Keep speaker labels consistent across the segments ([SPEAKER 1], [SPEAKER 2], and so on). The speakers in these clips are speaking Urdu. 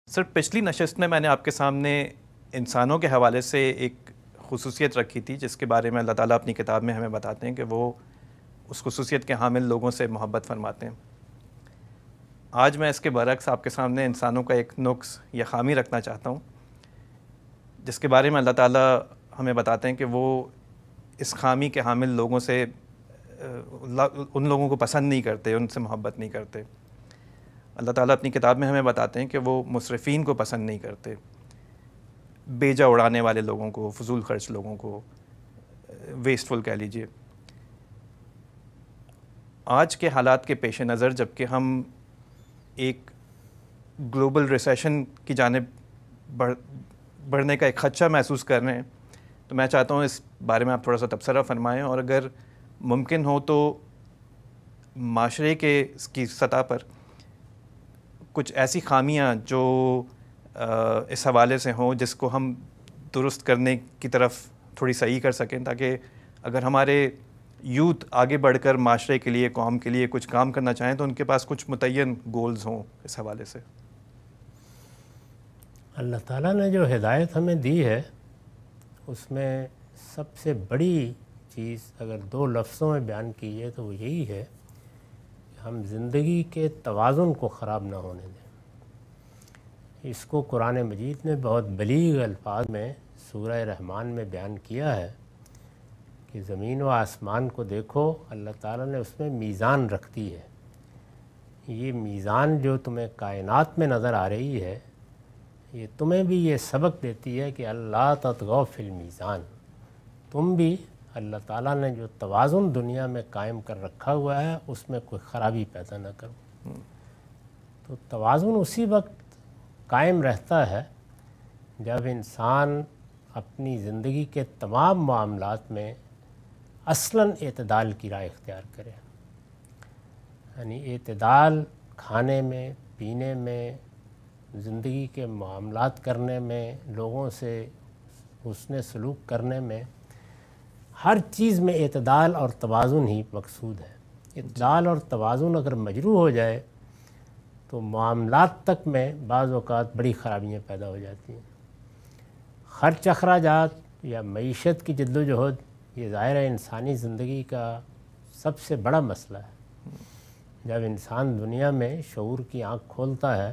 [SPEAKER 1] سر پچھلی نشست میں نے آپ کے سامنے انسانوں کے حوالے سے ایک خصوصیت رکھی تھی جس کے بارے میں اللہ تعالیٰ اپنی کتاب میں ہمیں بتاتے ہیں کہ وہ اس خصوصیت کے حامل لوگوں سے محبت فرماتے ہیں۔ آج میں اس کے برعکس آپ کے سامنے انسانوں کا ایک نقص یا خامی رکھنا چاہتا ہوں جس کے بارے میں اللہ تعالیٰ ہمیں بتاتے ہیں کہ وہ اس خامی کے حامل لوگوں سے ان لوگوں کو پسند نہیں کرتے، ان سے محبت نہیں کرتے۔ اللہ تعالیٰ اپنی کتاب میں ہمیں بتاتے ہیں کہ وہ مسرفین کو پسند نہیں کرتے، بیجا اڑانے والے لوگوں کو، فضول خرچ لوگوں کو، ویسٹفل کہہ لیجئے۔ آج کے حالات کے پیش نظر جب کہ ہم ایک گلوبل ریسیشن کی جانب بڑھنے کا ایک خدشہ محسوس کر رہے ہیں، تو میں چاہتا ہوں اس بارے میں آپ تھوڑا سا تبصرہ فرمائیں، اور اگر ممکن ہو تو معاشرے کی سطح پر کچھ ایسی خامیاں جو اس حوالے سے ہوں جس کو ہم درست کرنے کی طرف تھوڑی صحیح کر سکیں، تاکہ اگر ہمارے یوتھ آگے بڑھ کر معاشرے کے لیے، قوم کے لیے کچھ کام کرنا چاہیں تو ان کے پاس کچھ متعین گولز ہوں اس حوالے سے۔
[SPEAKER 2] اللہ تعالیٰ نے جو ہدایت ہمیں دی ہے اس میں سب سے بڑی چیز اگر دو لفظوں میں بیان کی ہے تو وہ یہی ہے کہ ہم زندگی کے توازن کو خراب نہ ہونے دیں۔ اس کو قرآن مجید نے بہت بلیغ الفاظ میں سورہ رحمان میں بیان کیا ہے کہ زمین و آسمان کو دیکھو، اللہ تعالیٰ نے اس میں میزان رکھ دی ہے۔ یہ میزان جو تمہیں کائنات میں نظر آ رہی ہے، یہ تمہیں بھی یہ سبق دیتی ہے کہ اللہ تطغوا فی المیزان، تم بھی اللہ تعالیٰ نے جو توازن دنیا میں قائم کر رکھا ہوا ہے اس میں کوئی خرابی پیدا نہ کرو۔ تو توازن اسی وقت قائم رہتا ہے جب انسان اپنی زندگی کے تمام معاملات میں اصلاً اعتدال کی راہ اختیار کرے، یعنی اعتدال کھانے میں، پینے میں، زندگی کے معاملات کرنے میں، لوگوں سے حسن سلوک کرنے میں، ہر چیز میں اعتدال اور توازن ہی مقصود ہے۔ اعتدال اور توازن اگر مجروح ہو جائے تو معاملات تک میں بعض اوقات بڑی خرابیاں پیدا ہو جاتی ہیں۔ خرچ اخراجات یا معیشت کی جد و جہد یہ ظاہر ہے انسانی زندگی کا سب سے بڑا مسئلہ ہے۔ جب انسان دنیا میں شعور کی آنکھ کھولتا ہے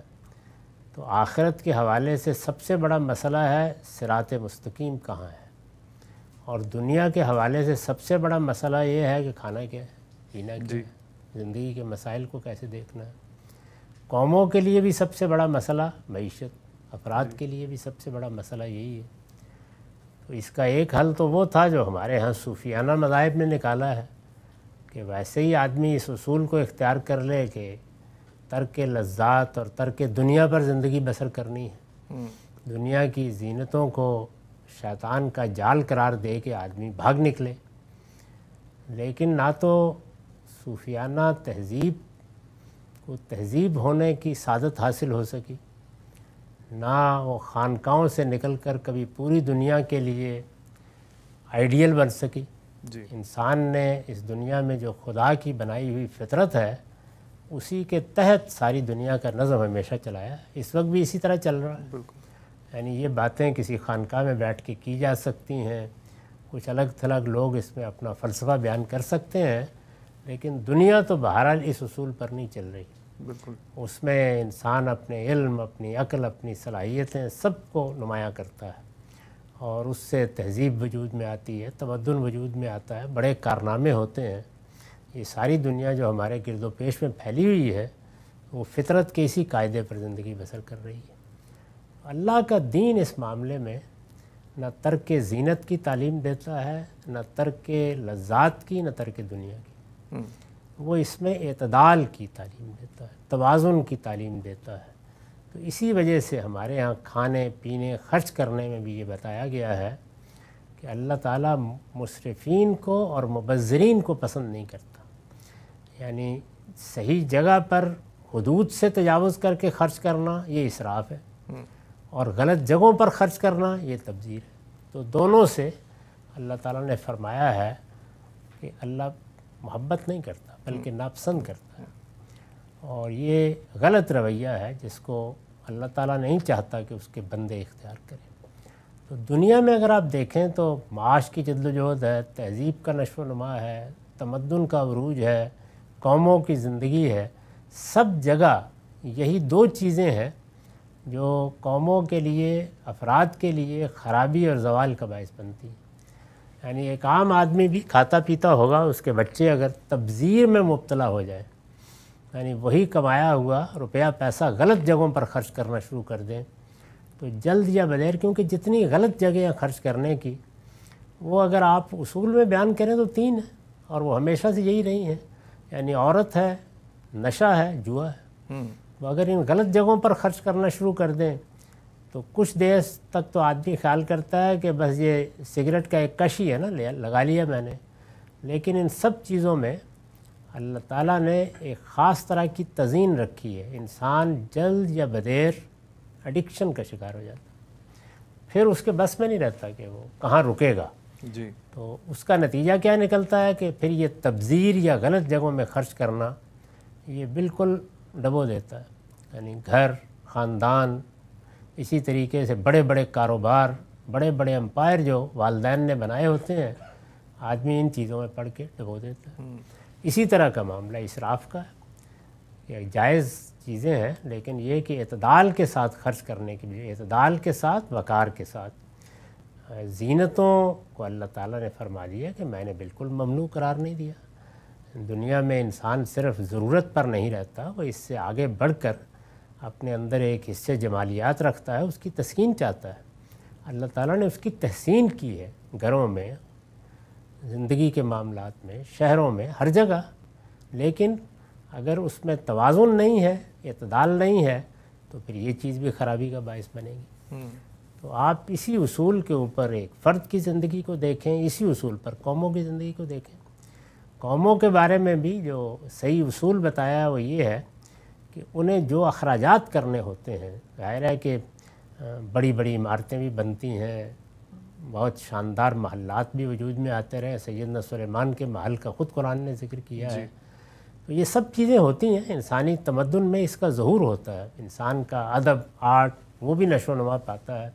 [SPEAKER 2] تو آخرت کے حوالے سے سب سے بڑا مسئلہ ہے صراط مستقیم کہاں ہے، اور دنیا کے حوالے سے سب سے بڑا مسئلہ یہ ہے کہ کھانا کیا ہے، پینا کیا ہے، زندگی کے مسائل کو کیسے دیکھنا ہے۔ قوموں کے لیے بھی سب سے بڑا مسئلہ معیشت، افراد کے لیے بھی سب سے بڑا مسئلہ یہی ہے۔ تو اس کا ایک حل تو وہ تھا جو ہمارے ہاں صوفیانہ مذاہب نے نکالا ہے کہ ویسے ہی آدمی اس اصول کو اختیار کر لے کہ ترک لذات اور ترک دنیا پر زندگی بسر کرنی ہے، دنیا کی زینتوں کو شیطان کا جال قرار دے کے آدمی بھاگ نکلے۔ لیکن نہ تو صوفیانہ تہذیب کو تہذیب ہونے کی سعادت حاصل ہو سکی، نہ وہ خانقاہوں سے نکل کر کبھی پوری دنیا کے لیے آئیڈیل بن سکی۔ انسان نے اس دنیا میں جو خدا کی بنائی ہوئی فطرت ہے اسی کے تحت ساری دنیا کا نظم ہمیشہ چلایا، اس وقت بھی اسی طرح چل رہا ہے۔ یعنی یہ باتیں کسی خانقاہ میں بیٹھ کے کی جا سکتی ہیں، کچھ الگ تھلگ لوگ اس میں اپنا فلسفہ بیان کر سکتے ہیں، لیکن دنیا تو بہرحال اس اصول پر نہیں چل رہی۔
[SPEAKER 1] بالکل،
[SPEAKER 2] اس میں انسان اپنے علم، اپنی عقل، اپنی صلاحیتیں سب کو نمایاں کرتا ہے، اور اس سے تہذیب وجود میں آتی ہے، تمدن وجود میں آتا ہے، بڑے کارنامے ہوتے ہیں۔ یہ ساری دنیا جو ہمارے گرد و پیش میں پھیلی ہوئی ہے وہ فطرت کے اسی قاعدے پر زندگی بسر کر رہی ہے۔ اللہ کا دین اس معاملے میں نہ ترک زینت کی تعلیم دیتا ہے، نہ ترک لذات کی، نہ ترک دنیا کی۔ وہ اس میں اعتدال کی تعلیم دیتا ہے، توازن کی تعلیم دیتا ہے۔ تو اسی وجہ سے ہمارے ہاں کھانے پینے خرچ کرنے میں بھی یہ بتایا گیا ہے کہ اللہ تعالیٰ مسرفین کو اور مبذرین کو پسند نہیں کرتا، یعنی صحیح جگہ پر حدود سے تجاوز کر کے خرچ کرنا یہ اسراف ہے، اور غلط جگہوں پر خرچ کرنا یہ تبذیر ہے۔ تو دونوں سے اللہ تعالیٰ نے فرمایا ہے کہ اللہ محبت نہیں کرتا بلکہ ناپسند کرتا ہے، اور یہ غلط رویہ ہے جس کو اللہ تعالیٰ نہیں چاہتا کہ اس کے بندے اختیار کریں۔ تو دنیا میں اگر آپ دیکھیں تو معاش کی جد و جہد ہے، تہذیب کا نشو و نما ہے، تمدن کا عروج ہے، قوموں کی زندگی ہے، سب جگہ یہی دو چیزیں ہیں جو قوموں کے لیے، افراد کے لیے خرابی اور زوال کا باعث بنتی ہیں۔ یعنی ایک عام آدمی بھی کھاتا پیتا ہوگا، اس کے بچے اگر تبذیر میں مبتلا ہو جائیں، یعنی وہی کمایا ہوا روپیہ پیسہ غلط جگہوں پر خرچ کرنا شروع کر دیں، تو جلد یا بدیر، کیونکہ جتنی غلط جگہیں خرچ کرنے کی، وہ اگر آپ اصول میں بیان کریں تو 3 ہیں، اور وہ ہمیشہ سے یہی رہی ہیں۔ یعنی عورت ہے، نشہ ہے، جوا ہے۔ تو اگر ان غلط جگہوں پر خرچ کرنا شروع کر دیں تو کچھ دیر تک تو آدمی خیال کرتا ہے کہ بس یہ سگریٹ کا ایک کش ہی ہے نا، لگا لیا میں نے، لیکن ان سب چیزوں میں اللہ تعالیٰ نے ایک خاص طرح کی تزئین رکھی ہے۔ انسان جلد یا بدیر ایڈکشن کا شکار ہو جاتا ہے، پھر اس کے بس میں نہیں رہتا کہ وہ کہاں رکے گا۔
[SPEAKER 1] جی،
[SPEAKER 2] تو اس کا نتیجہ کیا نکلتا ہے کہ پھر یہ تبذیر یا غلط جگہوں میں خرچ کرنا یہ بالکل ڈبو دیتا ہے۔ یعنی گھر، خاندان، اسی طریقے سے بڑے بڑے کاروبار، بڑے بڑے امپائر جو والدین نے بنائے ہوتے ہیں، آدمی ان چیزوں میں پڑھ کے ڈبو دیتا ہے۔ اسی طرح کا معاملہ اسراف کا ہے۔ یہ جائز چیزیں ہیں، لیکن یہ کہ اعتدال کے ساتھ خرچ کرنے کے لیے، اعتدال کے ساتھ، وقار کے ساتھ۔ زینتوں کو اللہ تعالیٰ نے فرما دیا کہ میں نے بالکل ممنوع قرار نہیں دیا۔ دنیا میں انسان صرف ضرورت پر نہیں رہتا، وہ اس سے آگے بڑھ کر اپنے اندر ایک حصے جمالیات رکھتا ہے، اس کی تسکین چاہتا ہے۔ اللہ تعالیٰ نے اس کی تحسین کی ہے، گھروں میں، زندگی کے معاملات میں، شہروں میں، ہر جگہ۔ لیکن اگر اس میں توازن نہیں ہے، اعتدال نہیں ہے، تو پھر یہ چیز بھی خرابی کا باعث بنے گی۔ تو آپ اسی اصول کے اوپر ایک فرد کی زندگی کو دیکھیں، اسی اصول پر قوموں کی زندگی کو دیکھیں۔ قوموں کے بارے میں بھی جو صحیح اصول بتایا وہ یہ ہے کہ انہیں جو اخراجات کرنے ہوتے ہیں، ظاہر ہے کہ بڑی بڑی عمارتیں بھی بنتی ہیں، بہت شاندار محلات بھی وجود میں آتے رہے، سیدنا سلیمان کے محل کا خود قرآن نے ذکر کیا ہے۔ تو یہ سب چیزیں ہوتی ہیں، انسانی تمدن میں اس کا ظہور ہوتا ہے، انسان کا ادب، آرٹ، وہ بھی نشو و نما پاتا ہے،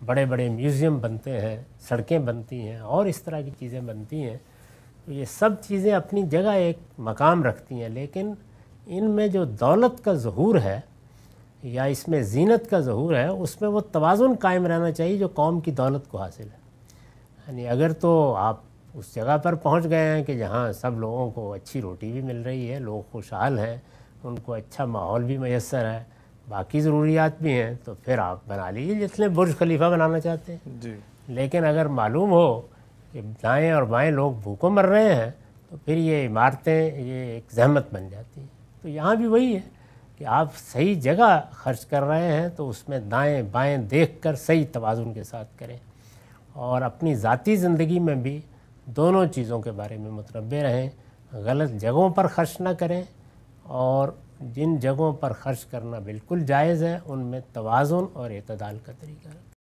[SPEAKER 2] بڑے بڑے میوزیم بنتے ہیں، سڑکیں بنتی ہیں، اور اس طرح کی چیزیں بنتی ہیں۔ تو یہ سب چیزیں اپنی جگہ ایک مقام رکھتی ہیں، لیکن ان میں جو دولت کا ظہور ہے یا اس میں زینت کا ظہور ہے، اس میں وہ توازن قائم رہنا چاہیے جو قوم کی دولت کو حاصل ہے۔ یعنی اگر تو آپ اس جگہ پر پہنچ گئے ہیں کہ جہاں سب لوگوں کو اچھی روٹی بھی مل رہی ہے، لوگ خوشحال ہیں، ان کو اچھا ماحول بھی میسر ہے، باقی ضروریات بھی ہیں، تو پھر آپ بنا لیجیے جتنے برج خلیفہ بنانا چاہتے ہیں۔
[SPEAKER 1] جی،
[SPEAKER 2] لیکن اگر معلوم ہو کہ دائیں اور بائیں لوگ بھوکوں مر رہے ہیں، تو پھر یہ عمارتیں یہ ایک زحمت بن جاتی ہیں۔ تو یہاں بھی وہی ہے کہ آپ صحیح جگہ خرچ کر رہے ہیں تو اس میں دائیں بائیں دیکھ کر صحیح توازن کے ساتھ کریں، اور اپنی ذاتی زندگی میں بھی دونوں چیزوں کے بارے میں متنبہ رہیں، غلط جگہوں پر خرچ نہ کریں، اور جن جگہوں پر خرچ کرنا بالکل جائز ہے ان میں توازن اور اعتدال کا طریقہ رکھیں۔